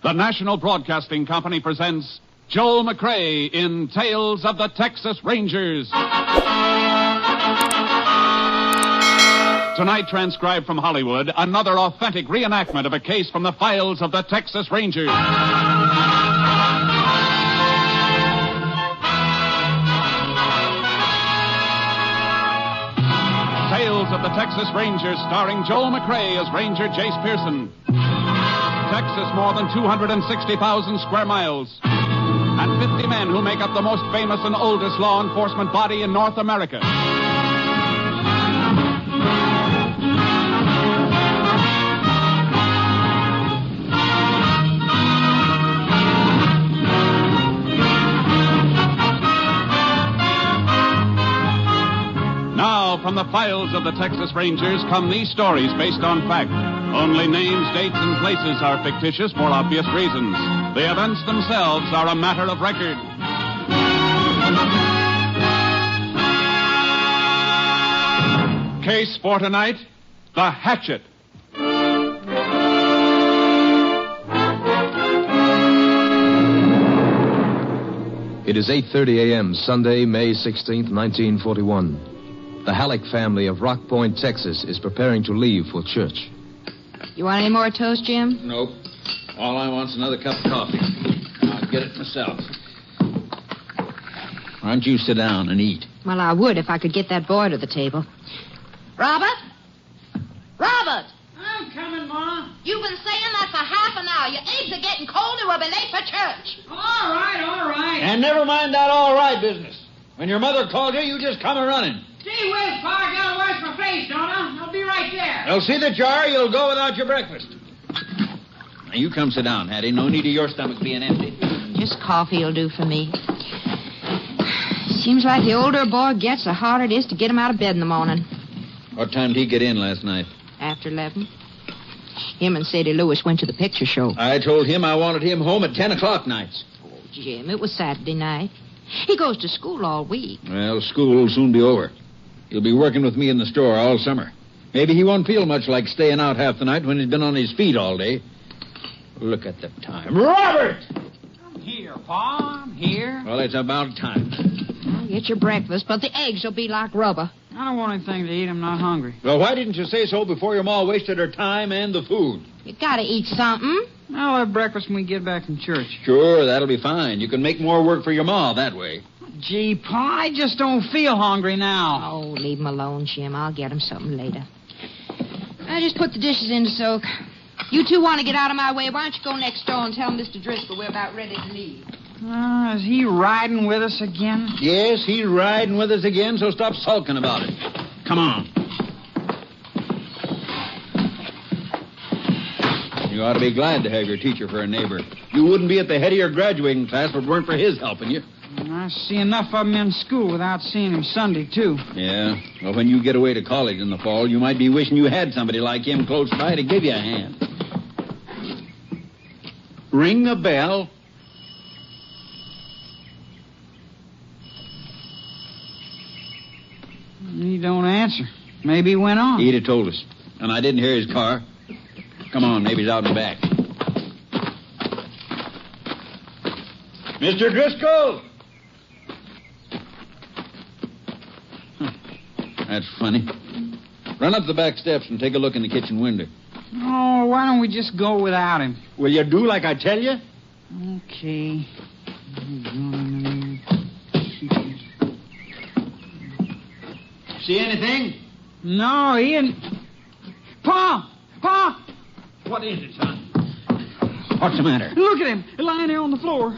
The National Broadcasting Company presents Joel McCrea in Tales of the Texas Rangers. Tonight, transcribed from Hollywood, another authentic reenactment of a case from the files of the Texas Rangers. Tales of the Texas Rangers, starring Joel McCrea as Ranger Jace Pearson. Texas, more than 260,000 square miles. And 50 men who make up the most famous and oldest law enforcement body in North America. Now, from the files of the Texas Rangers come these stories based on fact. Only names, dates, and places are fictitious for obvious reasons. The events themselves are a matter of record. Case for tonight, the Hatchet. It is 8:30 a.m., Sunday, May 16th, 1941. The Halleck family of Rock Point, Texas, is preparing to leave for church. You want any more toast, Jim? Nope. All I want's another cup of coffee. I'll get it myself. Why don't you sit down and eat? Well, I would if I could get that boy to the table. Robert? Robert! I'm coming, Ma. You've been saying that for half an hour. Your eggs are getting cold and we'll be late for church. All right. And never mind that all right business. When your mother called you, you just come a-running. Gee whiz, Pa, I gotta wash my face, don't I? I'll be right there. You'll see the jar, you'll go without your breakfast. Now, you come sit down, Hattie. No need of your stomach being empty. Just coffee will do for me. Seems like the older a boy gets, the harder it is to get him out of bed in the morning. What time did he get in last night? After 11. Him and Sadie Lewis went to the picture show. I told him I wanted him home at 10 o'clock nights. Oh, Jim, it was Saturday night. He goes to school all week. Well, school will soon be over. He'll be working with me in the store all summer. Maybe he won't feel much like staying out half the night when he's been on his feet all day. Look at the time. Robert! I'm here, Pa. I'm here. Well, it's about time. Well, get your breakfast, but the eggs will be like rubber. I don't want anything to eat. I'm not hungry. Well, why didn't you say so before your ma wasted her time and the food? You gotta eat something. I'll have breakfast when we get back from church. Sure, that'll be fine. You can make more work for your ma that way. Gee, Pa, I just don't feel hungry now. Oh, leave him alone, Jim. I'll get him something later. I just put the dishes in to soak. You two want to get out of my way. Why don't you go next door and tell Mr. Driscoll we're about ready to leave? Is he riding with us again? Yes, he's riding with us again, so stop sulking about it. Come on. You ought to be glad to have your teacher for a neighbor. You wouldn't be at the head of your graduating class if it weren't for his helping you. I see enough of him in school without seeing him Sunday, too. Yeah. Well, when you get away to college in the fall, you might be wishing you had somebody like him close by to give you a hand. Ring the bell. He don't answer. Maybe he went on. He'd have told us. And I didn't hear his car. Come on, maybe he's out in the back. Mr. Driscoll! That's funny. Run up the back steps and take a look in the kitchen window. Oh, why don't we just go without him? Will you do like I tell you? Okay. See anything? No, he ain't. Pa! Pa! What is it, son? What's the matter? Look at him, lying there on the floor.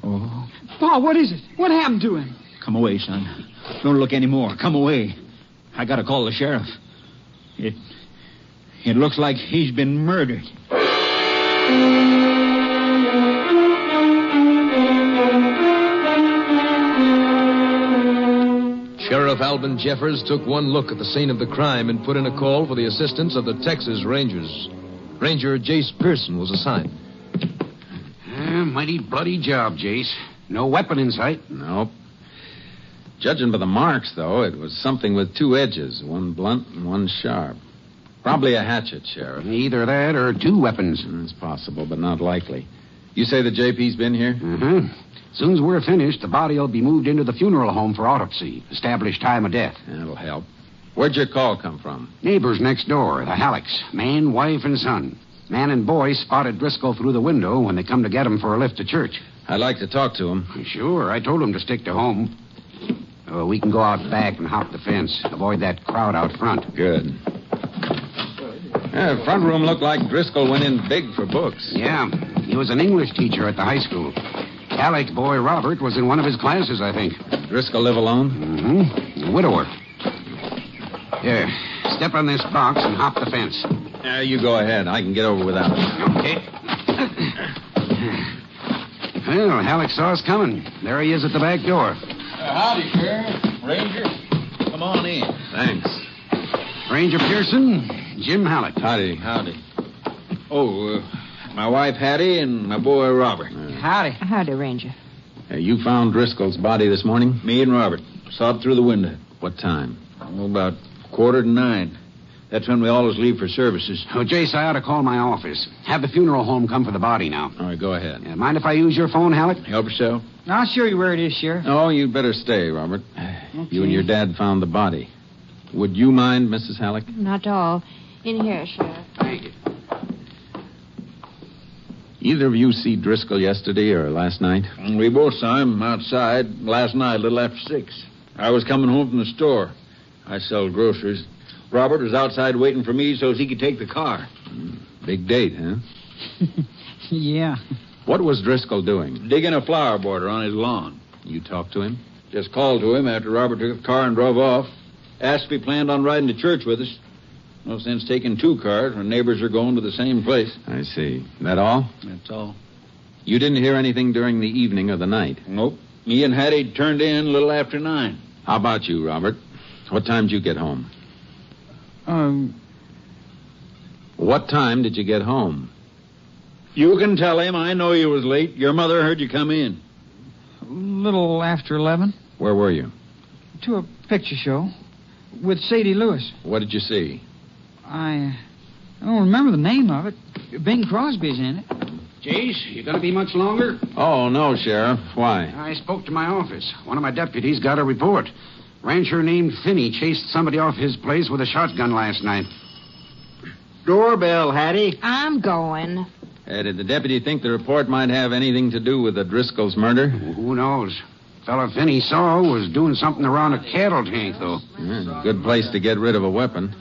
Oh. Pa, what is it? What happened to him? Come away, son. Don't look any more. Come away. I gotta call the sheriff. It looks like he's been murdered. Sheriff Alvin Jeffers took one look at the scene of the crime and put in a call for the assistance of the Texas Rangers. Ranger Jace Pearson was assigned. Mighty bloody job, Jace. No weapon in sight. Nope. Judging by the marks, though, it was something with two edges, one blunt and one sharp. Probably a hatchet, Sheriff. Either that or 2 weapons. It's possible, but not likely. You say the JP's been here? Mm-hmm. As soon as we're finished, the body will be moved into the funeral home for autopsy. Establish time of death. That'll help. Where'd your call come from? Neighbors next door, the Hallecks. Man, wife, and son. Man and boy spotted Driscoll through the window when they come to get him for a lift to church. I'd like to talk to him. Sure, I told him to stick to home. We can go out back and hop the fence. Avoid that crowd out front. Good. The front room looked like Driscoll went in big for books. Yeah, he was an English teacher at the high school. Halleck's boy Robert was in one of his classes, I think. Driscoll live alone? Mm-hmm. A widower. Here, step on this box and hop the fence. You go ahead. I can get over without it. Okay. Well, Halleck saw us coming. There he is at the back door. Howdy, Sheriff. Ranger. Come on in. Thanks. Ranger Pearson, Jim Halleck. Howdy. Oh, my wife Hattie and my boy Robert. Howdy. Howdy, Ranger. You found Driscoll's body this morning? Me and Robert saw it through the window. What time? About 8:45. That's when we always leave for services. Oh, Jace, I ought to call my office. Have the funeral home come for the body now. All right, go ahead. Mind if I use your phone, Halleck? Help yourself. I'll show you where it is, Sheriff. Oh, you'd better stay, Robert. Okay. You and your dad found the body. Would you mind, Mrs. Halleck? Not at all. In here, Sheriff. Thank you. Either of you see Driscoll yesterday or last night? We both saw him outside last night, a little after 6. I was coming home from the store. I sell groceries. Robert was outside waiting for me so he could take the car. Big date, huh? Yeah. What was Driscoll doing? Digging a flower border on his lawn. You talked to him? Just called to him after Robert took the car and drove off. Asked if he planned on riding to church with us. No sense taking 2 cars when neighbors are going to the same place. I see. That all? That's all. You didn't hear anything during the evening or the night? Nope. Me and Hattie turned in a little after 9. How about you, Robert? What time did you get home? What time did you get home? You can tell him I know you was late. Your mother heard you come in. A little after 11. Where were you? To a picture show with Sadie Lewis. What did you see? I don't remember the name of it. Bing Crosby's in it. Jace, you going to be much longer? Oh, no, Sheriff. Why? I spoke to my office. One of my deputies got a report. Rancher named Finney chased somebody off his place with a shotgun last night. Doorbell, Hattie. I'm going. Did the deputy think the report might have anything to do with the Driscoll's murder? Who knows? Fella Finney saw was doing something around a cattle tank, though. Good place to get rid of a weapon.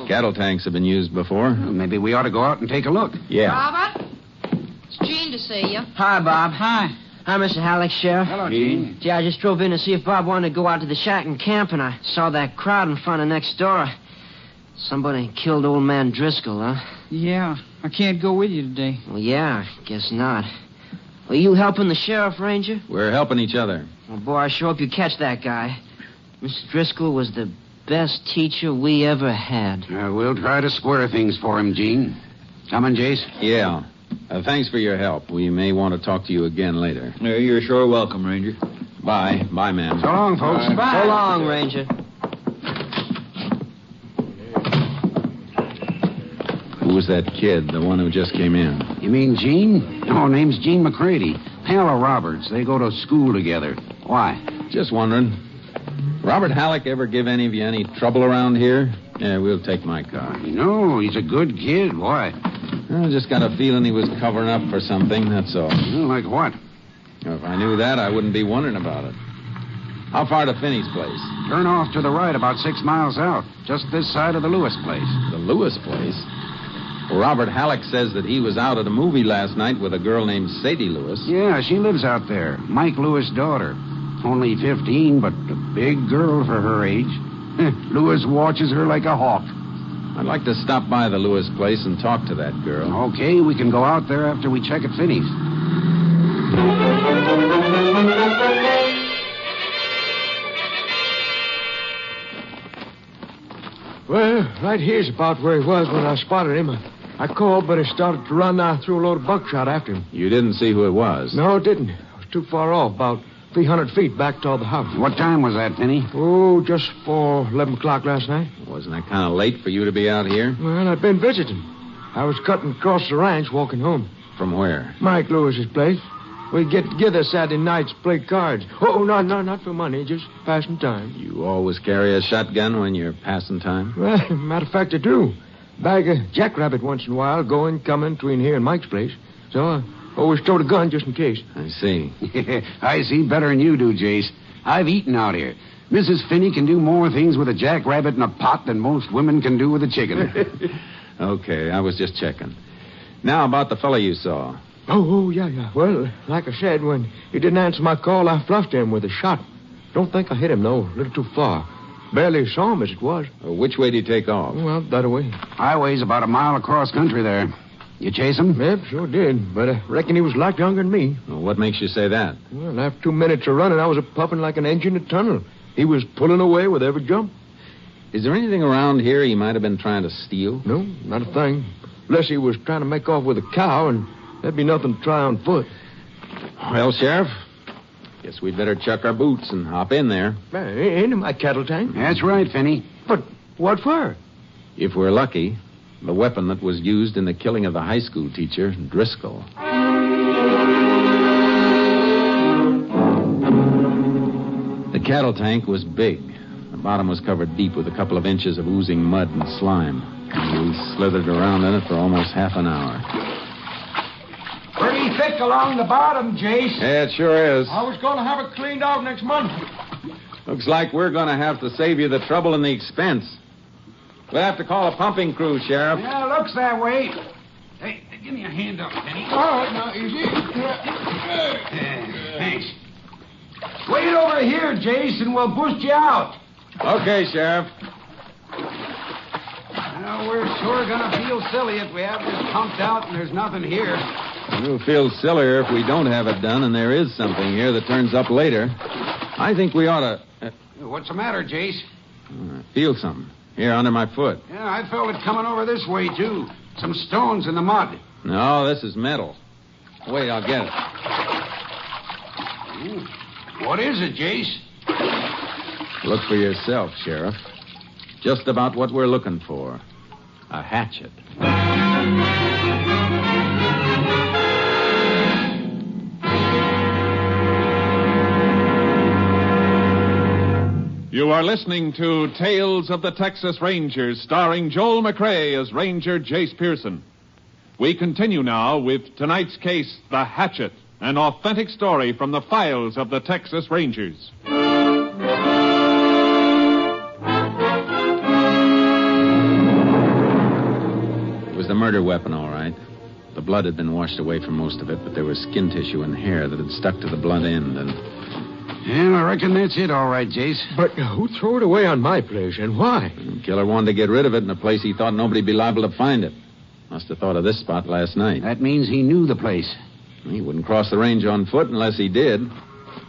Cattle tanks have been used before. Well, maybe we ought to go out and take a look. Yeah. Robert? It's Jean to see you. Hi, Bob. Hi. Hi, Mr. Halleck, Sheriff. Hello, Gene. Gee, I just drove in to see if Bob wanted to go out to the shack and camp, and I saw that crowd in front of next door. Somebody killed old man Driscoll, huh? Yeah, I can't go with you today. Well, yeah, guess not. Well, you helping the sheriff, Ranger? We're helping each other. Well, boy, I sure hope you catch that guy. Mr. Driscoll was the best teacher we ever had. We'll try to square things for him, Gene. Coming, Jace? Yeah. Thanks for your help. We may want to talk to you again later. You're sure welcome, Ranger. Bye. Bye, ma'am. So long, folks. Bye. So long, Ranger. Who was that kid, the one who just came in? You mean Gene? No, name's Gene McCrea. Pal of Robert's. They go to school together. Why? Just wondering. Robert Halleck ever give any of you any trouble around here? Yeah, we'll take my car. No, he's a good kid. Why? I just got a feeling he was covering up for something, that's all. Like what? If I knew that, I wouldn't be wondering about it. How far to Finney's place? Turn off to the right about 6 miles out. Just this side of the Lewis place. The Lewis place? Well, Robert Halleck says that he was out at a movie last night with a girl named Sadie Lewis. Yeah, she lives out there. Mike Lewis' daughter. Only 15, but a big girl for her age. Lewis watches her like a hawk. I'd like to stop by the Lewis place and talk to that girl. Okay, we can go out there after we check at Finney's. Well, right here's about where he was when I spotted him. I called, but he started to run. I threw a load of buckshot after him. You didn't see who it was? No, it didn't. I was too far off, about 300 feet back toward the house. What time was that, Finney? Oh, just for 11 o'clock last night. Wasn't that kind of late for you to be out here? Well, I'd been visiting. I was cutting across the ranch, walking home. From where? Mike Lewis's place. We'd get together Saturday nights, play cards. Oh, not for money, just passing time. You always carry a shotgun when you're passing time? Well, matter of fact, I do. Bag a jackrabbit once in a while, going, coming between here and Mike's place. So I always stowed a gun just in case. I see. I see better than you do, Jace. I've eaten out here. Mrs. Finney can do more things with a jackrabbit in a pot than most women can do with a chicken. Okay, I was just checking. Now, about the fellow you saw. Oh, yeah. Well, like I said, when he didn't answer my call, I fluffed him with a shot. Don't think I hit him, though. A little too far. Barely saw him as it was. Which way did he take off? Well, that way. Highway's about a mile across country there. You chase him? Yep, sure did. But I reckon he was a lot younger than me. Well, what makes you say that? Well, after 2 minutes of running, I was puffing like an engine in a tunnel. He was pulling away with every jump. Is there anything around here he might have been trying to steal? No, not a thing. Unless he was trying to make off with a cow, and there'd be nothing to try on foot. Well, Sheriff, guess we'd better chuck our boots and hop in there. Into my cattle tank. That's right, Finney. But what for? If we're lucky, the weapon that was used in the killing of the high school teacher, Driscoll. The cattle tank was big. The bottom was covered deep with a couple of inches of oozing mud and slime. And we slithered around in it for almost half an hour. Pretty thick along the bottom, Jace. Yeah, it sure is. I was going to have it cleaned out next month. Looks like we're going to have to save you the trouble and the expense. We'll have to call a pumping crew, Sheriff. Yeah, looks that way. Hey, give me a hand up, Penny. All right, now, easy. Thanks. Wait over here, Jace, and we'll boost you out. Okay, Sheriff. Well, we're sure going to feel silly if we have this pumped out and there's nothing here. We'll feel sillier if we don't have it done and there is something here that turns up later. I think we ought to... What's the matter, Jace? Feel something. Here, under my foot. Yeah, I felt it coming over this way, too. Some stones in the mud. No, this is metal. Wait, I'll get it. What is it, Jace? Look for yourself, Sheriff. Just about what we're looking for. A hatchet. You are listening to Tales of the Texas Rangers, starring Joel McCrea as Ranger Jace Pearson. We continue now with tonight's case, The Hatchet, an authentic story from the files of the Texas Rangers. It was the murder weapon, all right. The blood had been washed away from most of it, but there was skin tissue and hair that had stuck to the blunt end, and... Yeah, I reckon that's it, all right, Jace. But who threw it away on my place, and why? The killer wanted to get rid of it in a place he thought nobody'd be liable to find it. Must have thought of this spot last night. That means he knew the place. He wouldn't cross the range on foot unless he did.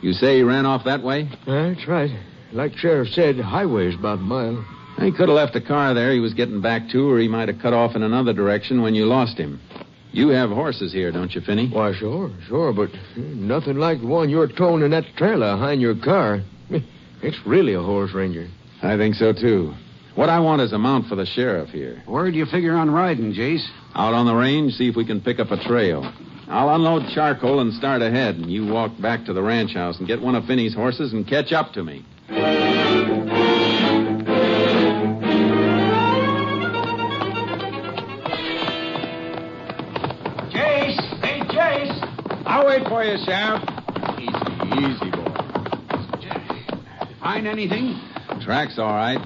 You say he ran off that way? That's right. Like Sheriff said, the highway's about a mile. He could have left a car there he was getting back to, or he might have cut off in another direction when you lost him. You have horses here, don't you, Finney? Why, sure, but nothing like the one you're towing in that trailer behind your car. It's really a horse ranger. I think so, too. What I want is a mount for the sheriff here. Where do you figure on riding, Jace? Out on the range, see if we can pick up a trail. I'll unload charcoal and start ahead, and you walk back to the ranch house and get one of Finney's horses and catch up to me. I'll wait for you, Sheriff. Easy, boy. Find anything? Track's all right.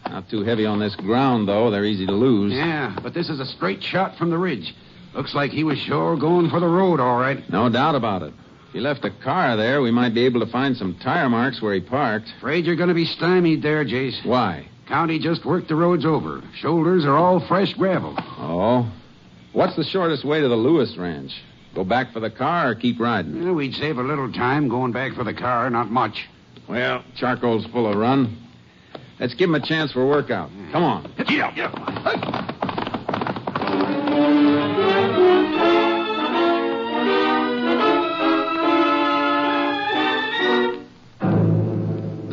Not too heavy on this ground, though. They're easy to lose. Yeah, but this is a straight shot from the ridge. Looks like he was sure going for the road, all right. No doubt about it. If he left a car there, we might be able to find some tire marks where he parked. Afraid you're going to be stymied there, Jace. Why? County just worked the roads over. Shoulders are all fresh gravel. Oh? What's the shortest way to the Lewis Ranch? Go back for the car or keep riding? Yeah, we'd save a little time going back for the car, not much. Well, charcoal's full of run. Let's give him a chance for a workout. Come on. Yeah.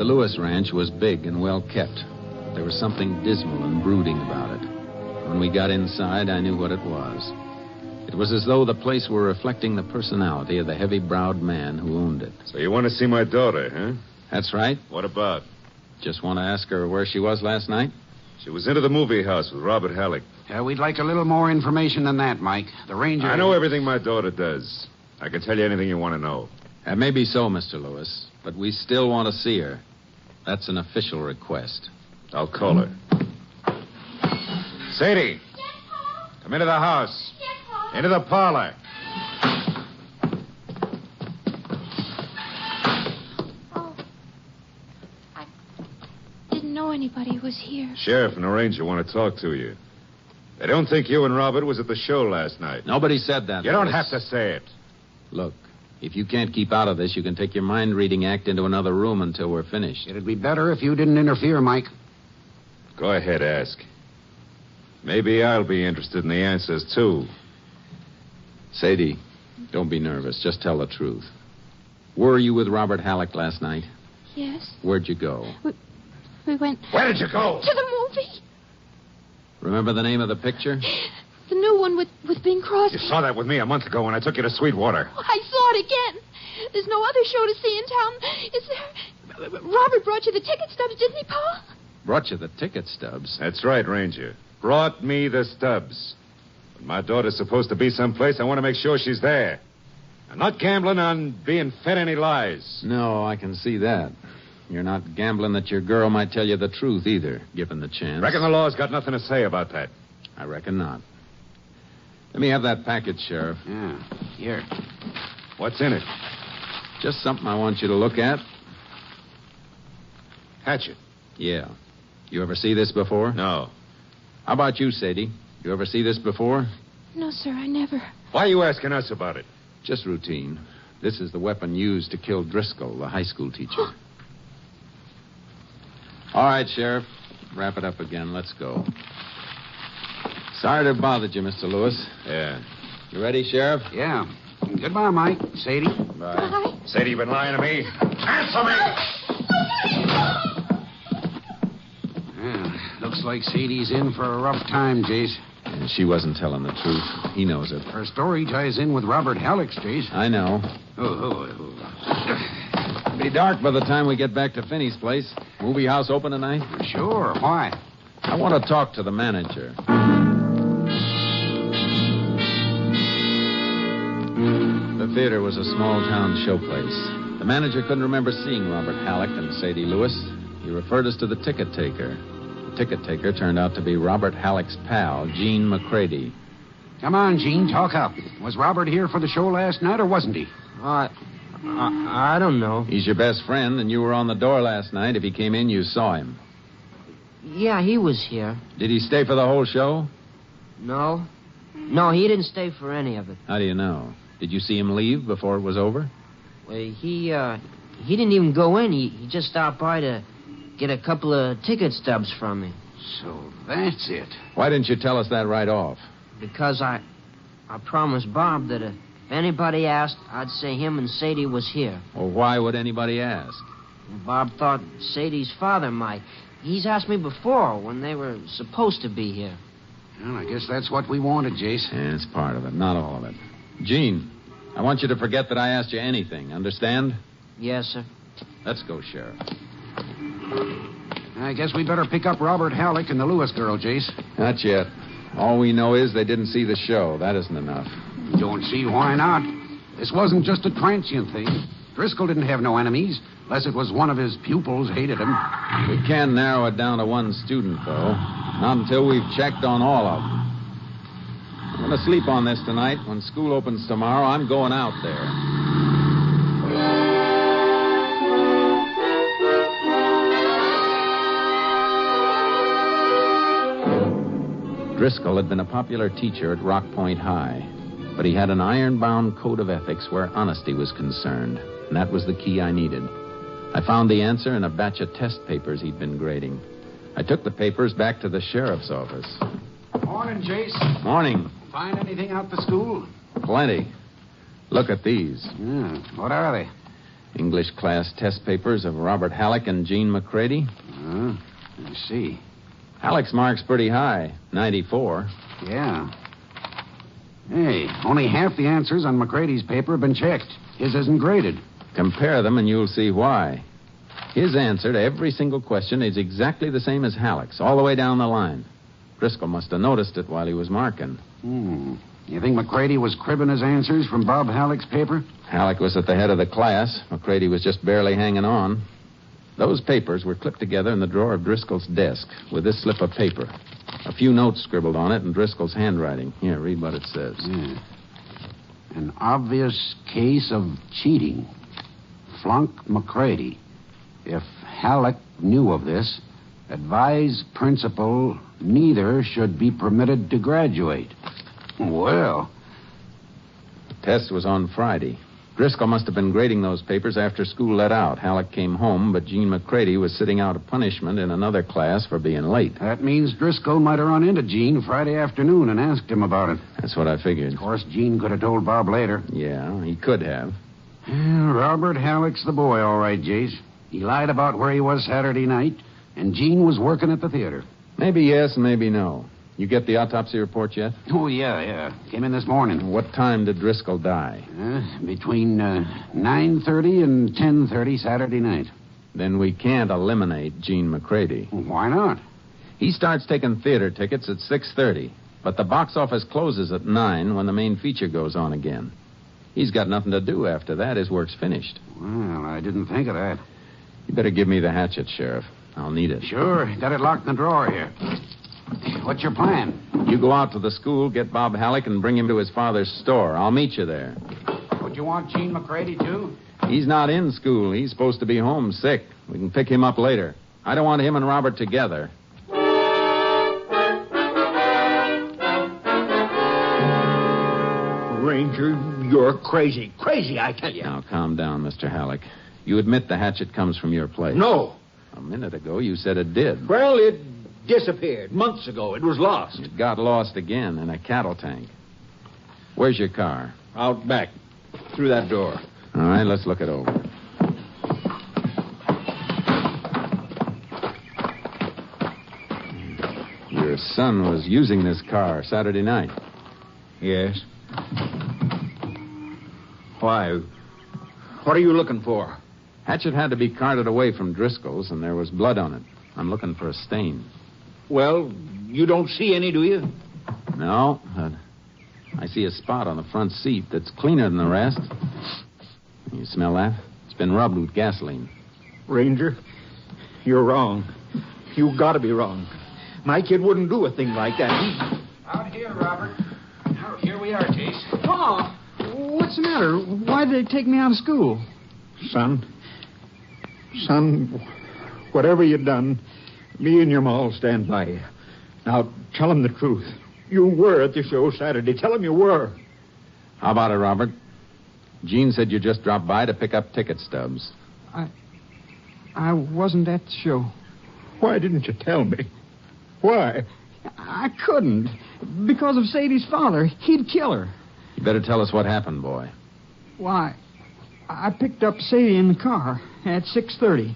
Lewis ranch was big and well kept. There was something dismal and brooding about it. When we got inside, I knew what it was. It was as though the place were reflecting the personality of the heavy-browed man who owned it. So you want to see my daughter, huh? That's right. What about? Just want to ask her where she was last night? She was into the movie house with Robert Halleck. We'd like a little more information than that, Mike. The ranger... I know everything my daughter does. I can tell you anything you want to know. That may be so, Mr. Lewis, but we still want to see her. That's an official request. I'll call her. Sadie! Come into the house. Into the parlor. Oh. I didn't know anybody was here. Sheriff and the ranger want to talk to you. They don't think you and Robert was at the show last night. Nobody said that. You don't have to say it. Look, if you can't keep out of this, you can take your mind-reading act into another room until we're finished. It'd be better if you didn't interfere, Mike. Go ahead, ask. Maybe I'll be interested in the answers, too. Sadie, don't be nervous. Just tell the truth. Were you with Robert Halleck last night? Yes. Where'd you go? We went... Where did you go? To the movie. Remember the name of the picture? The new one with Bing Crosby. You saw that with me a month ago when I took you to Sweetwater. I saw it again. There's no other show to see in town, is there? Robert brought you the ticket stubs, didn't he, Pa? Brought you the ticket stubs? That's right, Ranger. Brought me the stubs. When my daughter's supposed to be someplace, I want to make sure she's there. I'm not gambling on being fed any lies. No, I can see that. You're not gambling that your girl might tell you the truth either, given the chance. Reckon the law's got nothing to say about that. I reckon not. Let me have that package, Sheriff. Yeah, here. What's in it? Just something I want you to look at. Hatchet. Yeah. You ever see this before? No. How about you, Sadie? You ever see this before? No, sir, I never. Why are you asking us about it? Just routine. This is the weapon used to kill Driscoll, the high school teacher. All right, Sheriff. Wrap it up again. Let's go. Sorry to have bothered you, Mr. Lewis. Yeah. You ready, Sheriff? Yeah. Goodbye, Mike. Sadie. Bye. Bye. Sadie, you been lying to me? Answer me! Yeah, looks like Sadie's in for a rough time, Jace. And she wasn't telling the truth. He knows it. Her story ties in with Robert Halleck's, Jace. I know. It'll be dark by the time we get back to Finney's place. Movie house open tonight? Sure. Why? I want to talk to the manager. The theater was a small-town showplace. The manager couldn't remember seeing Robert Halleck and Sadie Lewis. He referred us to the ticket taker. The ticket taker turned out to be Robert Halleck's pal, Gene McCrea. Come on, Gene, talk up. Was Robert here for the show last night, or wasn't he? I don't know. He's your best friend, and you were on the door last night. If he came in, you saw him. Yeah, he was here. Did he stay for the whole show? No. No, he didn't stay for any of it. How do you know? Did you see him leave before it was over? Well, he didn't even go in. He just stopped by to get a couple of ticket stubs from me. So that's it. Why didn't you tell us that right off? Because I promised Bob that if anybody asked, I'd say him and Sadie was here. Well, why would anybody ask? Bob thought Sadie's father might. He's asked me before when they were supposed to be here. Well, I guess that's what we wanted, Jace. Yeah, it's part of it, not all of it. Gene, I want you to forget that I asked you anything. Understand? Yes, sir. Let's go, Sheriff. I guess we better pick up Robert Halleck and the Lewis girl, Jace. Not yet. All we know is they didn't see the show. That isn't enough. Don't see why not. This wasn't just a transient thing. Driscoll didn't have no enemies, unless it was one of his pupils hated him. We can narrow it down to one student, though. Not until we've checked on all of them. I'm going to sleep on this tonight. When school opens tomorrow, I'm going out there. Driscoll had been a popular teacher at Rock Point High, but he had an iron-bound code of ethics where honesty was concerned, and that was the key I needed. I found the answer in a batch of test papers he'd been grading. I took the papers back to the sheriff's office. Morning, Jace. Morning. Find anything out the school? Plenty. Look at these. What are they? English class test papers of Robert Halleck and Jean McCrea. I see. Halleck's mark's pretty high, 94. Yeah. Hey, only half the answers on McCready's paper have been checked. His isn't graded. Compare them and you'll see why. His answer to every single question is exactly the same as Halleck's, all the way down the line. Driscoll must have noticed it while he was marking. You think McCready was cribbing his answers from Bob Halleck's paper? Halleck was at the head of the class. McCready was just barely hanging on. Those papers were clipped together in the drawer of Driscoll's desk with this slip of paper. A few notes scribbled on it in Driscoll's handwriting. Here, read what it says. Yeah. An obvious case of cheating. Flunk McCready. If Halleck knew of this, advise principal neither should be permitted to graduate. Well. The test was on Friday. Driscoll must have been grading those papers after school let out. Halleck came home, but Jean McCready was sitting out a punishment in another class for being late. That means Driscoll might have run into Jean Friday afternoon and asked him about it. That's what I figured. Of course, Jean could have told Bob later. Yeah, he could have. Robert Halleck's the boy, all right, Jace. He lied about where he was Saturday night, and Jean was working at the theater. Maybe yes and maybe no. You get the autopsy report yet? Oh, yeah. Came in this morning. What time did Driscoll die? Between 9:30 and 10:30 Saturday night. Then we can't eliminate Jean McCready. Why not? He starts taking theater tickets at 6:30, but the box office closes at 9 when the main feature goes on again. He's got nothing to do after that. His work's finished. Well, I didn't think of that. You better give me the hatchet, Sheriff. I'll need it. Sure. Got it locked in the drawer here. What's your plan? You go out to the school, get Bob Halleck, and bring him to his father's store. I'll meet you there. Would you want Jean McCready, too? He's not in school. He's supposed to be home sick. We can pick him up later. I don't want him and Robert together. Ranger, you're crazy. Crazy, I tell you. Now, calm down, Mr. Halleck. You admit the hatchet comes from your place. No. A minute ago, you said it did. Well, it disappeared. Months ago. It was lost. It got lost again in a cattle tank. Where's your car? Out back. Through that door. All right, let's look it over. Your son was using this car Saturday night. Yes. Why? What are you looking for? Hatchet had to be carted away from Driscoll's, and there was blood on it. I'm looking for a stain. Well, you don't see any, do you? No, but I see a spot on the front seat that's cleaner than the rest. You smell that? It's been rubbed with gasoline. Ranger, you're wrong. You gotta be wrong. My kid wouldn't do a thing like that. Out here, Robert. Here we are, Jace. Oh, what's the matter? Why did they take me out of school? Son, whatever you've done, me and your ma'll stand by you. Now, tell them the truth. You were at the show Saturday. Tell them you were. How about it, Robert? Jean said you just dropped by to pick up ticket stubs. I wasn't at the show. Why didn't you tell me? Why? I couldn't. Because of Sadie's father. He'd kill her. You better tell us what happened, boy. Why, I picked up Sadie in the car at 6:30.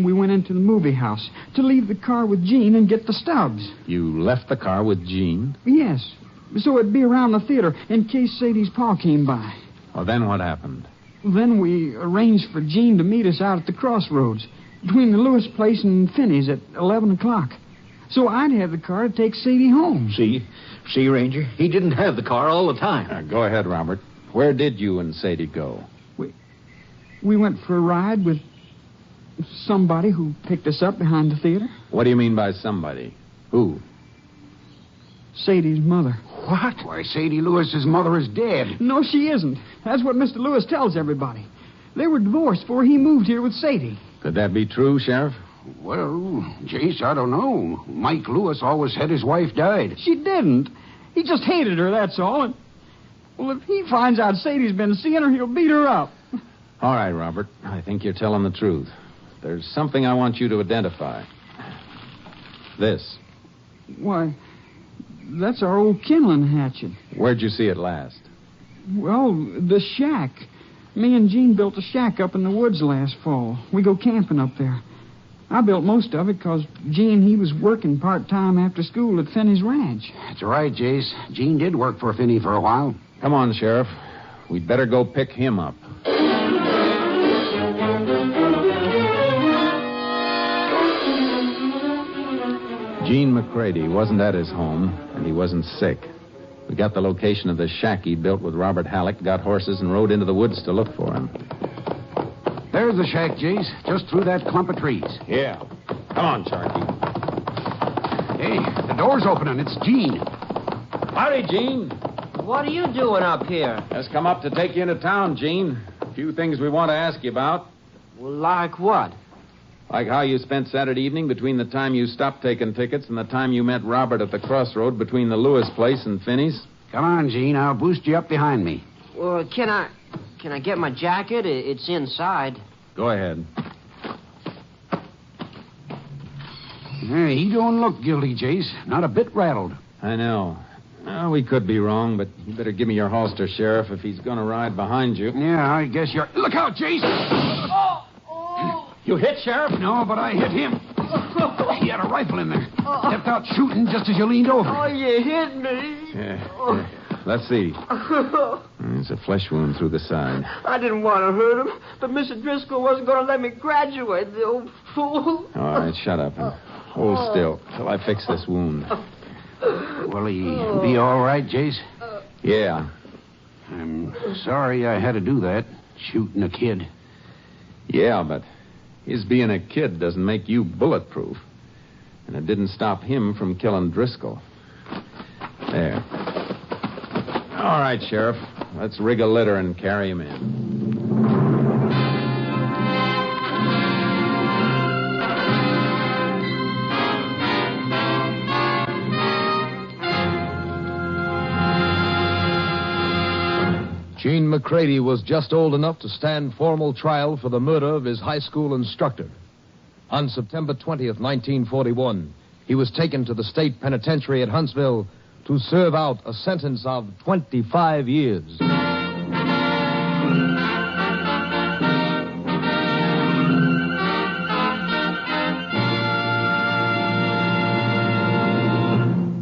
We went into the movie house to leave the car with Jean and get the stubs. You left the car with Jean? Yes. So it'd be around the theater in case Sadie's pa came by. Well, then what happened? Then we arranged for Jean to meet us out at the crossroads between the Lewis place and Finney's at 11 o'clock. So I'd have the car to take Sadie home. See, Ranger? He didn't have the car all the time. Go ahead, Robert. Where did you and Sadie go? We went for a ride with somebody who picked us up behind the theater. What do you mean by somebody? Who? Sadie's mother. What? Why, Sadie Lewis's mother is dead. No, she isn't. That's what Mr. Lewis tells everybody. They were divorced before he moved here with Sadie. Could that be true, Sheriff? Well, Jace, I don't know. Mike Lewis always said his wife died. She didn't. He just hated her, that's all. And, well, if he finds out Sadie's been seeing her, he'll beat her up. All right, Robert. I think you're telling the truth. There's something I want you to identify. This. Why, that's our old kindling hatchet. Where'd you see it last? Well, the shack. Me and Gene built a shack up in the woods last fall. We go camping up there. I built most of it because Gene, he was working part-time after school at Finney's ranch. That's right, Jace. Gene did work for Finney for a while. Come on, Sheriff. We'd better go pick him up. Gene McCrea wasn't at his home, and he wasn't sick. We got the location of the shack he built with Robert Halleck, got horses, and rode into the woods to look for him. There's the shack, Jace, just through that clump of trees. Yeah. Come on, Charky. Hey, the door's opening. It's Gene. Howdy, Gene. What are you doing up here? Just come up to take you into town, Gene. A few things we want to ask you about. Well, like what? Like how you spent Saturday evening between the time you stopped taking tickets and the time you met Robert at the crossroad between the Lewis place and Finney's. Come on, Gene. I'll boost you up behind me. Well, can I get my jacket? It's inside. Go ahead. Hey, he don't look guilty, Jace. Not a bit rattled. I know. Well, we could be wrong, but you better give me your holster, Sheriff, if he's going to ride behind you. Yeah, I guess you're... Look out, Jace! Oh! You hit, Sheriff? No, but I hit him. He had a rifle in there. Stepped out shooting just as you leaned over. Oh, you hit me. Yeah. Let's see. There's a flesh wound through the side. I didn't want to hurt him, but Mr. Driscoll wasn't going to let me graduate, the old fool. All right, shut up and hold still till I fix this wound. Will he be all right, Jace? Yeah. I'm sorry I had to do that, shooting a kid. Yeah, but his being a kid doesn't make you bulletproof. And it didn't stop him from killing Driscoll. There. All right, Sheriff. Let's rig a litter and carry him in. Gene McCrea was just old enough to stand formal trial for the murder of his high school instructor. On September 20th, 1941, he was taken to the state penitentiary at Huntsville to serve out a sentence of 25 years.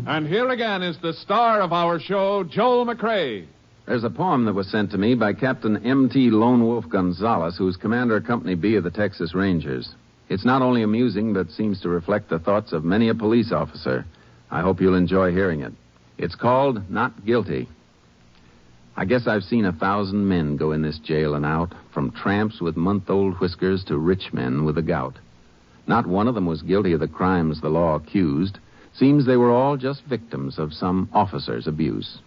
And here again is the star of our show, Joel McCrea. There's a poem that was sent to me by Captain M.T. Lone Wolf Gonzalez, who's commander of Company B of the Texas Rangers. It's not only amusing, but seems to reflect the thoughts of many a police officer. I hope you'll enjoy hearing it. It's called Not Guilty. I guess I've seen 1,000 men go in this jail and out, from tramps with month-old whiskers to rich men with the gout. Not one of them was guilty of the crimes the law accused. Seems they were all just victims of some officer's abuse.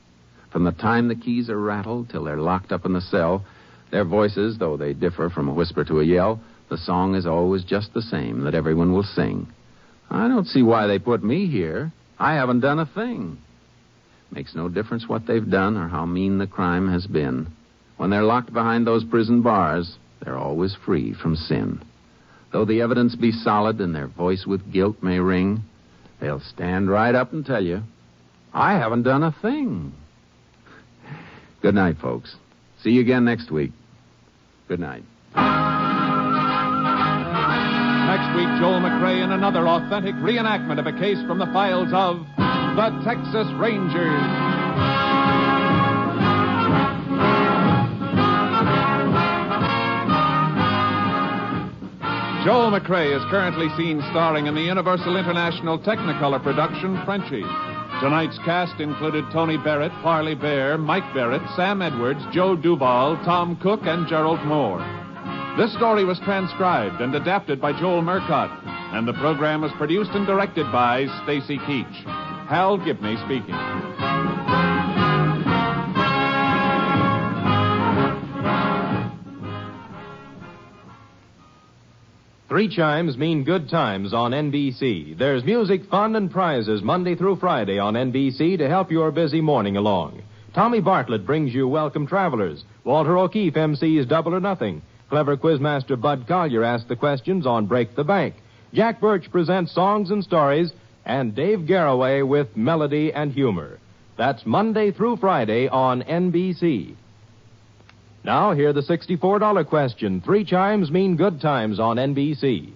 From the time the keys are rattled till they're locked up in the cell, their voices, though they differ from a whisper to a yell, the song is always just the same that everyone will sing. I don't see why they put me here. I haven't done a thing. Makes no difference what they've done or how mean the crime has been. When they're locked behind those prison bars, they're always free from sin. Though the evidence be solid and their voice with guilt may ring, they'll stand right up and tell you, I haven't done a thing. Good night, folks. See you again next week. Good night. Next week, Joel McCrea in another authentic reenactment of a case from the files of the Texas Rangers. Joel McCrea is currently seen starring in the Universal International Technicolor production, Frenchie. Tonight's cast included Tony Barrett, Parley Bear, Mike Barrett, Sam Edwards, Joe Duval, Tom Cook, and Gerald Moore. This story was transcribed and adapted by Joel Murcott, and the program was produced and directed by Stacy Keach. Hal Gibney speaking. Three chimes mean good times on NBC. There's music, fun, and prizes Monday through Friday on NBC to help your busy morning along. Tommy Bartlett brings you Welcome Travelers. Walter O'Keefe MC's Double or Nothing. Clever quizmaster Bud Collier asks the questions on Break the Bank. Jack Birch presents Songs and Stories, and Dave Garroway with Melody and Humor. That's Monday through Friday on NBC. Now, hear the $64 question. 3 chimes mean good times on NBC.